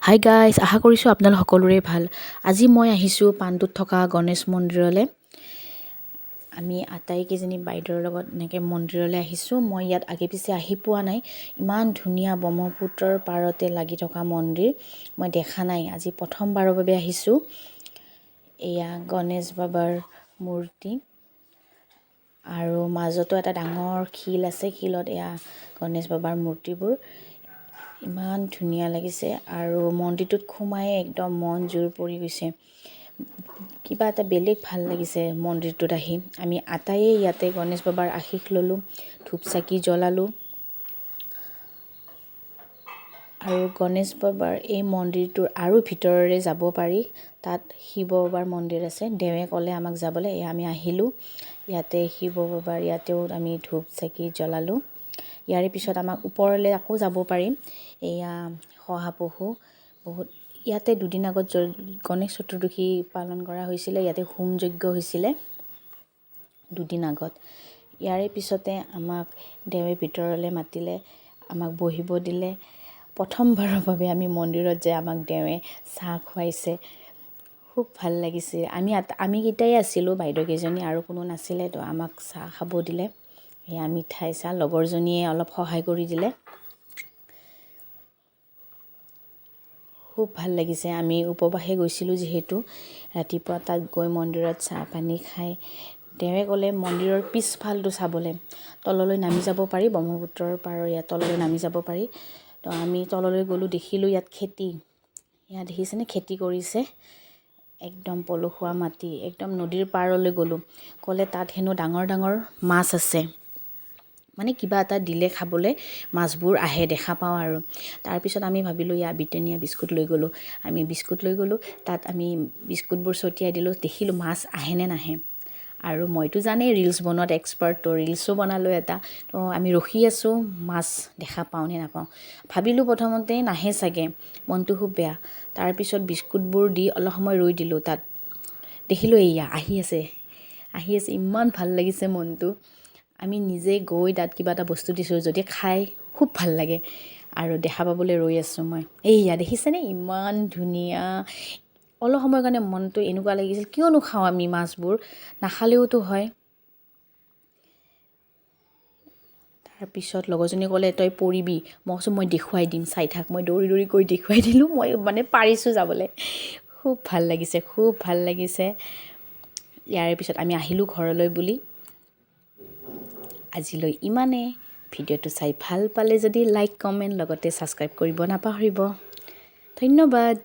Hi guys, আশা কৰিছোঁ আপোনালোক সকলোৰে ভাল। আজি মই আহিছোঁ পাণ্ডুত থকা গণেশ মন্দিৰলৈ। আমি আটাইকেইজনী বাইদেউৰ লগত এনেকৈ মন্দিৰলৈ আহিছোঁ। মই ইয়াত আগে পিছে আহি পোৱা নাই। ইমান ধুনীয়া ব্ৰহ্মপুত্ৰৰ পাৰতে লাগি থকা মন্দিৰ মই দেখা নাই। আজি প্ৰথমবাৰৰ বাবে আহিছোঁ। এয়া গণেশ বাবাৰ মূৰ্তি আৰু মাজতো এটা ডাঙৰ শিল আছে। শিলত এয়া গণেশ বাবাৰ মূৰ্তিবোৰ ইমান ধুনীয়া লাগিছে আৰু মন্দিৰটোত সোমাই একদম মন জোৰ পৰি গৈছে। কিবা এটা বেলেগ ভাল লাগিছে মন্দিৰটোত আহি। আমি আটাইয়ে ইয়াতে গণেশ বাবাৰ আশীষ ল'লোঁ, ধূপ চাকি জ্বলালোঁ আৰু গণেশ বাবাৰ এই মন্দিৰটোৰ আৰু ভিতৰৰে যাব পাৰি। তাত শিৱ বাবাৰ মন্দিৰ আছে। দেৱে ক'লে আমাক যাবলৈ, আমি আহিলোঁ। ইয়াতে শিৱ বাবাৰ ইয়াতেও আমি ধূপ চাকি জ্বলালোঁ। ইয়াৰে পিছত আমাক ওপৰলৈ আকৌ যাব পাৰিম। এয়া শহাপহু বহুত ইয়াতে দুদিন আগত গণেশ চতুৰ্দশী পালন কৰা হৈছিলে। ইয়াতে হোম যজ্ঞ হৈছিলে দুদিন আগত। ইয়াৰে পিছতে আমাক দেৱে ভিতৰলৈ মাতিলে, আমাক বহিব দিলে। প্ৰথমবাৰৰ বাবে আমি মন্দিৰত যে আমাক দেৱে চাহ খুৱাইছে, খুব ভাল লাগিছে। আমি কেইটাই আছিলোঁ, বাইদেউকেইজনী আৰু কোনো নাছিলে, তো আমাক চাহ খাব দিলে। সেয়া মিঠাই চাহ লগৰজনীয়ে অলপ সহায় কৰি দিলে। খুব ভাল লাগিছে। আমি উপবাসে গৈছিলোঁ যিহেতু, ৰাতিপুৱা তাত গৈ মন্দিৰত চাহ পানী খাই দেৱে ক'লে মন্দিৰৰ পিছফালটো চাবলৈ, তললৈ নামি যাব পাৰি, ব্ৰহ্মপুত্ৰৰ পাৰৰ ইয়াত তললৈ নামি যাব পাৰি। তো আমি তললৈ গ'লোঁ, দেখিলোঁ ইয়াত খেতি, ইয়াত দেখিছেনে খেতি কৰিছে, একদম পলসুৱা মাটি, একদম নদীৰ পাৰলৈ গ'লোঁ। ক'লে তাত হেনো ডাঙৰ ডাঙৰ মাছ আছে, মানে কিবা এটা দিলে খাবলৈ মাছবোৰ আহে দেখা পাওঁ আৰু। তাৰপিছত আমি ভাবিলোঁ ইয়াত ব্ৰিটেনিয়া বিস্কুট লৈ গ'লোঁ। আমি বিস্কুট লৈ গ'লোঁ, তাত আমি বিস্কুটবোৰ ছটিয়াই দিলোঁ। দেখিলোঁ মাছ আহেনে নাহে, আৰু মইতো জানেই ৰিলছ বনোৱাত এক্সপাৰ্ট, তো ৰিলছো বনালোঁ এটা। তো আমি ৰখি আছোঁ মাছ দেখা পাওঁ নে নাপাওঁ। ভাবিলোঁ প্ৰথমতে নাহে চাগে, মনটো খুব বেয়া। তাৰপিছত বিস্কুটবোৰ দি অলপ সময় ৰৈ দিলোঁ। তাত দেখিলোঁ এয়া আহি আছে। ইমান ভাল লাগিছে মনটো। আমি নিজে গৈ তাত কিবা এটা বস্তু দিছোঁ, যদি খাই খুব ভাল লাগে আৰু দেখা পাবলৈ ৰৈ আছোঁ মই। এইয়া দেখিছেনে ইমান ধুনীয়া। অলপ সময়ৰ কাৰণে মনটো এনেকুৱা লাগিছিল কিয়নো খাওঁ আমি মাছবোৰ, নাখালেওতো হয়। তাৰপিছত লগৰজনীয়ে ক'লে তই পৰিবি, মই কৈছোঁ মই দেখুৱাই দিম, চাই থাক। মই দৌৰি দৌৰি গৈ দেখুৱাই দিলোঁ, মই মানে পাৰিছোঁ যাবলৈ। খুব ভাল লাগিছে, খুব ভাল লাগিছে। ইয়াৰে পিছত আমি আহিলোঁ ঘৰলৈ বুলি। আজিলৈ ইমানেই। ভিডিঅ'টো চাই ভাল পালে যদি লাইক, কমেণ্ট লগতে ছাবস্ক্ৰাইব কৰিব নাপাহৰিব। ধন্যবাদ।